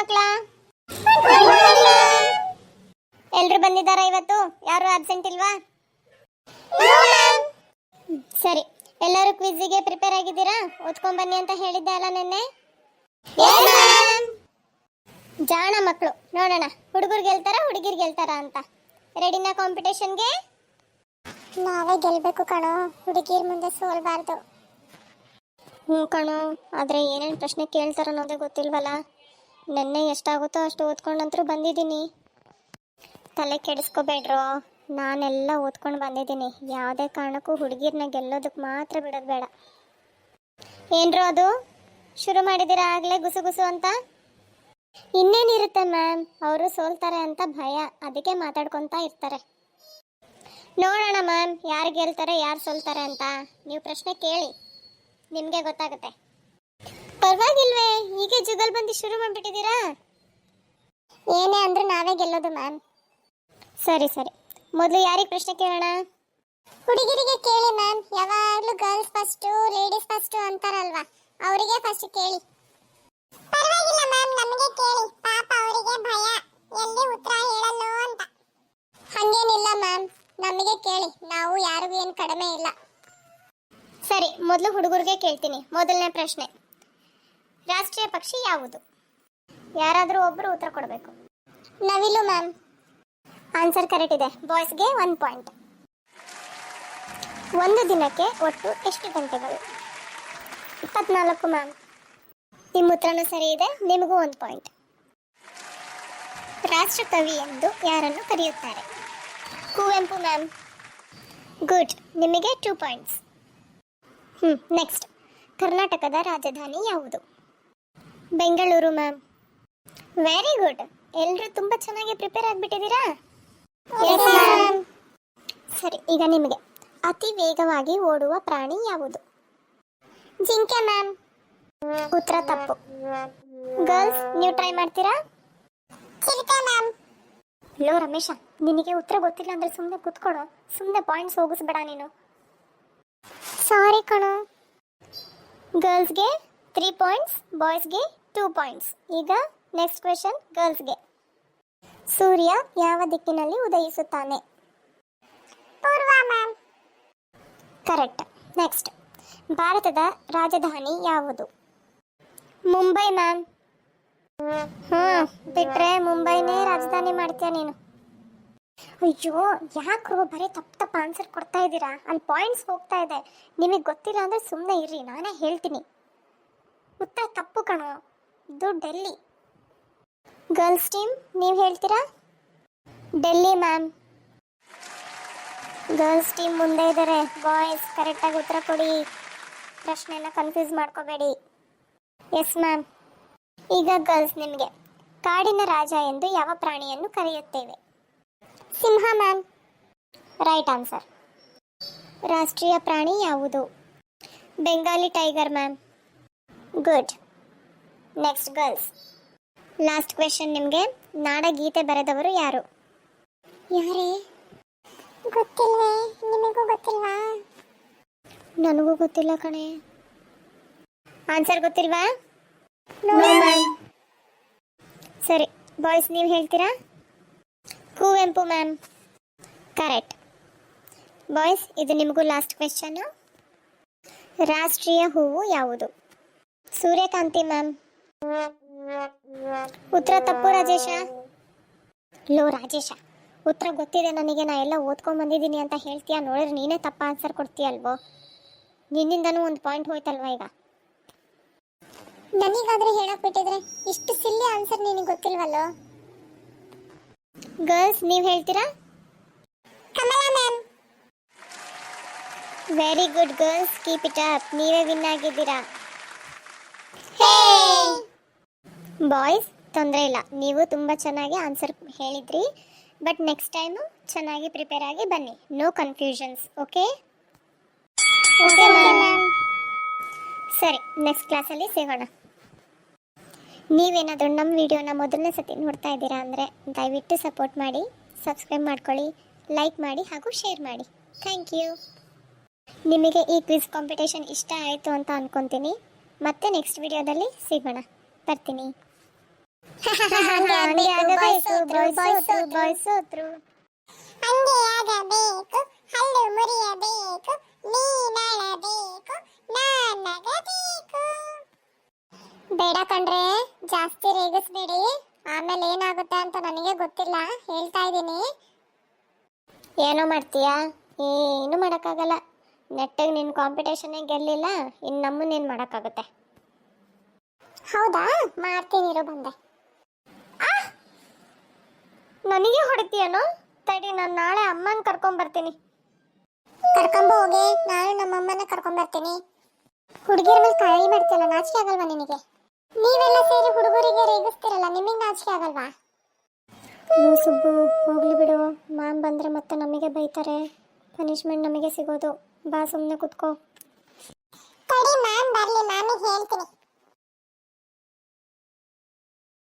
ಮಕ್ಕಳ. ಎಲ್ರು ಬಂದಿದ್ದಾರಾ ಇವತ್ತು? ಯಾರು ಅಬ್ಸೆಂಟ್ ಇಲ್ವಾ? ಸರಿ, ಎಲ್ಲರೂ ಕ್ವಿಜ್ಗೆ ಪ್ರಿಪೇರ್ ಆಗಿದ್ದೀರಾ? ಓದ್ಕೊಂಡ್ ಬನ್ನಿ ಅಂತ ಹೇಳಿದ್ದೆ ಅಲ್ಲ ನಿನ್ನೆ. ಜಾಣ ಮಕ್ಕಳು, ನೋಡೋಣ ಹುಡುಗರು ಗೆಲ್ತಾರ ಹುಡುಗಿರ್ ಗೆಲ್ತಾರ ಅಂತ. ರೆಡಿನಾ ಕಾಂಪಿಟೇಷನ್ಗೆ? ನಾವೇ ಗೆಲ್ಬೇಕು ಕಣೋ, ಹುಡುಗಿರ್ ಮುಂದೆ ಸೋಲ್ಬಾರ್ದು. ಹ್ಞೂ ಕಣೋ, ಆದರೆ ಏನೇನು ಪ್ರಶ್ನೆ ಕೇಳ್ತಾರ ಅನ್ನೋದೇ ಗೊತ್ತಿಲ್ವಲ್ಲ. ನೆನ್ನೆ ಎಷ್ಟಾಗುತ್ತೋ ಅಷ್ಟು ಓದ್ಕೊಂಡಂತರೂ ಬಂದಿದ್ದೀನಿ. ತಲೆ ಕೆಡಿಸ್ಕೋಬೇಡ್ರೋ, ನಾನೆಲ್ಲ ಓದ್ಕೊಂಡು ಬಂದಿದ್ದೀನಿ. ಯಾವುದೇ ಕಾರಣಕ್ಕೂ ಹುಡುಗಿರ್ನ ಗೆಲ್ಲೋದಕ್ಕೆ ಮಾತ್ರ ಬಿಡೋದು ಬೇಡ. ಏನ್ರೋ ಅದು ಶುರು ಮಾಡಿದ್ದೀರಾ ಆಗಲೇ ಗುಸು ಗುಸು ಅಂತ? ಇನ್ನೇನಿರುತ್ತೆ ಮ್ಯಾಮ್, ಅವರು ಸೋಲ್ತಾರೆ ಅಂತ ಭಯ, ಅದಕ್ಕೆ ಮಾತಾಡ್ಕೊತಾ ಇರ್ತಾರೆ. ನೋಡೋಣ ಮ್ಯಾಮ್, ಯಾರು ಗೆಲ್ತಾರೆ ಯಾರು ಸೋಲ್ತಾರೆ ಅಂತ. ನೀವು ಪ್ರಶ್ನೆ ಕೇಳಿ, ನಿಮಗೆ ಗೊತ್ತಾಗುತ್ತೆ. ಪರವಾಗಿಲ್ವೇ, ಹೀಗೆ ಜುಗಲ್ಬಂದಿ ಶುರು ಮಾಡಿಬಿಟ್ಟಿದ್ದೀರಾ? ಏನೇ ಅಂದ್ರೂ ನಾವೇ ಗೆಲ್ಲೋದು ಮ್ಯಾಮ್. ಸರಿ ಸರಿ, ಮೊದಲು ಯಾರಿಗೆ ಪ್ರಶ್ನೆ ಕೇಳೋಣ? ಹುಡುಗಿರಿಗೆ ಕೇಳಿ ಮ್ಯಾಮ್, ಯಾವಾಗಲೂ ಗರ್ಲ್ಸ್ ಫಸ್ಟು ಲೇಡೀಸ್ ಫಸ್ಟು ಅಂತಾರಲ್ವಾ, ಅವರಿಗೆ ಫಸ್ಟ್ ಕೇಳಿ. ಪರವಾಗಿಲ್ಲ ಮ್ಯಾಮ್, ನಮಗೆ ಕೇಳಿ, ಪಾಪ ಅವರಿಗೆ ಭಯ, ಎಲ್ಲಿ ಉತ್ತರ ಹೇಳಲ್ಲೋ ಅಂತ. ಹಂಗೇನಿಲ್ಲ ಮ್ಯಾಮ್, ನಮಗೆ ಕೇಳಿ, ನಾವು ಯಾರಿಗೂ ಏನು ಕಡಿಮೆ ಇಲ್ಲ. ಸರಿ, ಮೊದಲು ಹುಡುಗರಿಗೆ ಕೇಳ್ತೀನಿ. ಮೊದಲನೇ ಪ್ರಶ್ನೆ, ರಾಷ್ಟ್ರೀಯ ಪಕ್ಷಿ ಯಾವುದು? ಯಾರಾದರೂ ಒಬ್ಬರು ಉತ್ತರ ಕೊಡಬೇಕು. ನವಿಲು ಮ್ಯಾಮ್. ಆನ್ಸರ್ ಕರೆಕ್ಟ್ ಇದೆ. ಬಾಯ್ಸ್ಗೆ 1 ಪಾಯಿಂಟ್. ಒಂದು ದಿನಕ್ಕೆ ಒಟ್ಟು ಎಷ್ಟು ಗಂಟೆಗಳು? 24 ಮ್ಯಾಮ್. ನಿಮ್ಮ ಉತ್ತರನೂ ಸರಿ ಇದೆ, ನಿಮಗೂ 1 ಪಾಯಿಂಟ್. ರಾಷ್ಟ್ರಕವಿ ಎಂದು ಯಾರನ್ನು ಕರೆಯುತ್ತಾರೆ? ಕುವೆಂಪು ಮ್ಯಾಮ್. ಗುಡ್, ನಿಮಗೆ 2 ಪಾಯಿಂಟ್ಸ್. ನೆಕ್ಸ್ಟ್, ಕರ್ನಾಟಕದ ರಾಜಧಾನಿ ಯಾವುದು? ಬೆಂಗಳೂರು ಮ್ಯಾಮ್. ವೆರಿ ಗುಡ್, ಎಲ್ಲರೂ ತುಂಬ ಚೆನ್ನಾಗಿ ಪ್ರಿಪೇರ್ ಆಗಿಬಿಟ್ಟಿದ್ದೀರಾ? ಸರಿ, ಈಗ ನಿಮಗೆ ಅತಿ ವೇಗವಾಗಿ ಓಡುವ ಪ್ರಾಣಿ ಯಾವುದು? ಜಿಂಕೆ ಮ್ಯಾಮ್. ಉತ್ತರ ತಪ್ಪು. ಗರ್ಲ್ಸ್, ನೀವು ಟ್ರೈ ಮಾಡ್ತೀರಾ? ಚಿರತೆ ಮ್ಯಾಮ್. ಲೋ ರಮೇಶ, ನಿನಗೆ ಉತ್ತರ ಗೊತ್ತಿಲ್ಲ ಅಂದ್ರೆ ಸುಮ್ಮನೆ ಕೂತ್ಕೊಳೋ, ಸುಮ್ಮನೆ ಪಾಯಿಂಟ್ಸ್ ಹೋಗಿಸ್ಬೇಡ ನೀನು. ಸಾರಿ ಕಣೋ. ಗರ್ಲ್ಸ್ಗೆ 3 ಪಾಯಿಂಟ್ಸ್, ಬಾಯ್ಸ್ಗೆ 2 ಪಾಯಿಂಟ್ಸ್. ಈಗ ನೆಕ್ಸ್ಟ್ ಕ್ವೆಶನ್ ಗರ್ಲ್ಸ್ಗೆ. ಸೂರ್ಯ ಯಾವ ದಿಕ್ಕಿನಲ್ಲಿ ಉದಯಿಸುತ್ತಾನೆ? ಪೂರ್ವ ಮ್ಯಾಮ್. ಕರೆಕ್ಟ್. ನೆಕ್ಸ್ಟ್, ಭಾರತದ ರಾಜಧಾನಿ ಯಾವುದು? ಮುಂಬೈ ಮ್ಯಾಮ್. ಬಿಟ್ರೆ ಮುಂಬೈನೇ ರಾಜಧಾನಿ ಮಾಡ್ತೀಯ ನೀನು. ಅಯ್ಯೋ, ಯಾಕ್ರೋ ಬರೀ ತಪ್ಪು ಆನ್ಸರ್ ಕೊಡ್ತಾ ಇದ್ದೀರಾ? ಅಲ್ಲಿ ಪಾಯಿಂಟ್ಸ್ ಹೋಗ್ತಾ ಇದೆ. ನಿಮಗೆ ಗೊತ್ತಿಲ್ಲ ಅಂದರೆ ಸುಮ್ಮನೆ ಇರ್ರಿ, ನಾನೇ ಹೇಳ್ತೀನಿ. ಉತ್ತರ ತಪ್ಪು ಕಣೋ, ಇದು ಡೆಲ್ಲಿ. ಗರ್ಲ್ಸ್ ಟೀಮ್, ನೀವು ಹೇಳ್ತೀರಾ? ಡೆಲ್ಲಿ ಮ್ಯಾಮ್. ಗರ್ಲ್ಸ್ ಟೀಮ್ ಮುಂದೆ ಇದ್ದಾರೆ. ಬಾಯ್ಸ್ ಕರೆಕ್ಟಾಗಿ ಉತ್ತರ ಕೊಡಿ, ಪ್ರಶ್ನೆನ ಕನ್ಫ್ಯೂಸ್ ಮಾಡ್ಕೋಬೇಡಿ. Yes ma'am. ಈಗ ಗರ್ಲ್ಸ್, ನಿಮಗೆ ಕಾಡಿನ ರಾಜ ಎಂದು ಯಾವ ಪ್ರಾಣಿಯನ್ನು ಕರೆಯುತ್ತೇವೆ? ಸಿಂಹ ಮ್ಯಾಮ್. Right answer. ರಾಷ್ಟ್ರೀಯ ಪ್ರಾಣಿ ಯಾವುದು? Bengali tiger ma'am. Good. Next girls, last question ನಿಮಗೆ. ನಾಡಗೀತೆ ಬರೆದವರು ಯಾರು? ಯಾರೇ? ಗೊತ್ತಿಲ್ವೇ? ನಿಮಗೂ ಗೊತ್ತಿಲ್ವಾ? ನನಗೂ ಗೊತ್ತಿಲ್ಲ ಕಣೆ. ಆನ್ಸರ್ ಗೊತ್ತಿಲ್ವಾ? No ma'am. ಸರಿ, ಬಾಯ್ಸ್ ನೀವು ಹೇಳ್ತೀರಾ? ಕುವೆಂಪು ಮ್ಯಾಮ್. ಕರೆಕ್ಟ್. ಬಾಯ್ಸ್, ಇದು ನಿಮಗೂ ಲಾಸ್ಟ್ ಕ್ವೆಶನ್. ರಾಷ್ಟ್ರೀಯ ಹೂವು ಯಾವುದು? ಸೂರ್ಯಕಾಂತಿ ಮ್ಯಾಮ್. ಉತ್ತರ ತಪ್ಪು ರಾಜೇಶ. ಲೋ ರಾಜೇಶ, ಉತ್ತರ ಗೊತ್ತಿದೆ ನನಗೆ, ನಾ ಎಲ್ಲ ಓದ್ಕೊಂಡು ಬಂದಿದ್ದೀನಿ ಅಂತ ಹೇಳ್ತೀಯಾ? ನೋಡಿದ್ರೆ ನೀನೇ ತಪ್ಪ ಆನ್ಸರ್ ಕೊಡ್ತೀಯಲ್ವೋ. ನಿನ್ನಿಂದನೂ 1 ಪಾಯಿಂಟ್ ಹೋಯ್ತಲ್ವ ಈಗ. ನನಗಾದ್ರೆ ಹೇಳಕ್ ಬಿಟ್ಟಿದ್ರೆ, ಇಷ್ಟು ಸಿಲ್ಲಿ ಆನ್ಸರ್ ನಿನಗೆ ಗೊತ್ತಿಲ್ವಲ್ಲೋ. ಗರ್ಲ್ಸ್, ನೀವು ಹೇಳ್ತೀರಾ? Kamala ma'am. Very good girls, keep it up. ನೀವೇ ವಿನ್ ಆಗಿದ್ದೀರಾ. ಬಾಯ್ಸ್, ತೊಂದರೆ ಇಲ್ಲ, ನೀವು ತುಂಬ ಚೆನ್ನಾಗಿ ಆನ್ಸರ್ ಹೇಳಿದ್ರಿ. ಬಟ್ ನೆಕ್ಸ್ಟ್ ಟೈಮು ಚೆನ್ನಾಗಿ ಪ್ರಿಪೇರ್ ಆಗಿ ಬನ್ನಿ. No confusions. Okay ma'am. ಸರಿ, ನೆಕ್ಸ್ಟ್ ಕ್ಲಾಸಲ್ಲಿ ಸಿಗೋಣ. ನೀವೇನಾದರೂ ನಮ್ಮ ವಿಡಿಯೋನ ಮೊದಲನೇ ಸತಿ ನೋಡ್ತಾ ಇದ್ದೀರಾ ಅಂದರೆ ದಯವಿಟ್ಟು ಸಪೋರ್ಟ್ ಮಾಡಿ, ಸಬ್ಸ್ಕ್ರೈಬ್ ಮಾಡ್ಕೊಳ್ಳಿ, ಲೈಕ್ ಮಾಡಿ ಹಾಗೂ ಶೇರ್ ಮಾಡಿ. Thank you. ನಿಮಗೆ ಈ ಕ್ವಿಜ್ ಕಾಂಪಿಟೇಷನ್ ಇಷ್ಟ ಆಯಿತು ಅಂತ ಅಂದ್ಕೊತೀನಿ. ಮತ್ತೆ ನೆಕ್ಸ್ಟ್ ವಿಡಿಯೋದಲ್ಲಿ ಸಿಗೋಣ. ಬರ್ತೀನಿ. ಹಂಗೆ ಆಗಬೇಕು, ಬಾಯ್ಸ್ ಸೋತ್ರು. ಹಂಗೆ ಆಗಬೇಕು, ಹಲ್ಲು ಮುರಿಯಬೇಕು, ನೀನಳಬೇಕು, ನಾನಗಬೇಕು. ಬೇಡ ಕಣ್ರೆ, ಜಾಸ್ತಿ ರೇಗಿಸ್ಬೇಡಿ, ಆಮೇಲೆ ಏನಾಗುತ್ತೆ ಅಂತ ನನಗೆ ಗೊತ್ತಿಲ್ಲ, ಹೇಳ್ತಾ ಇದ್ದೀನಿ. ಏನೋ ಮಾಡ್ತೀಯಾ? ಏನು ಮಾಡೋಕ್ಕಾಗಲ್ಲ. ನೆಟ್ಟಿಗೆ ನಿನ್ನ ಕಾಂಪಿಟೇಷನ್ನೇ ಗೆಲ್ಲಿಲ್ಲ, ಇನ್ನು ನಮ್ಮನ್ನೇನು ಮಾಡೋಕ್ಕಾಗುತ್ತೆ? ಹೌದಾ, ಮಾಡ್ತೀನಿರು, ಬಂದೆ. ನನಗೆ ಹೊಡಿತೀಯನೋ? ತಡಿ, ನಾನು ನಾಳೆ ಅಮ್ಮನ ಕರ್ಕೊಂಬರ್ತೀನಿ. ಕರ್ಕೊಂಬ ಹೋಗಿ, ನಾನು ನಮ್ಮಮ್ಮನ ಕರ್ಕೊಂಬರ್ತೀನಿ. ಹುಡುಗಿರ ಮೇಲೆ ಕಾಯಿ ಮಾಡ್ತಿಲ್ಲ, ನಾಚಿಕೆ ಆಗಲ್ವಾ ನಿನಗೆ? ನೀವೆಲ್ಲ ಸೇರಿ ಹುಡುಗರಿಗೆ ರೇಗಿಸ್ತಿರಲ್ಲ, ನಿಮಗೆ ನಾಚಿಕೆ ಆಗಲ್ವಾ? ಸುಬ್ಬು, ಹೋಗ್ಲಿ ಬಿಡು. ಮ್ಯಾಮ್ ಬಂದರೆ ಮತ್ತೆ ನಮಗೆ ಬೈತಾರೆ, ಪನಿಷ್ಮೆಂಟ್ ನಮಗೆ ಸಿಗೋದು. ಬಾ, ಸುಮ್ಮನೆ ಕುತ್ಕೋ.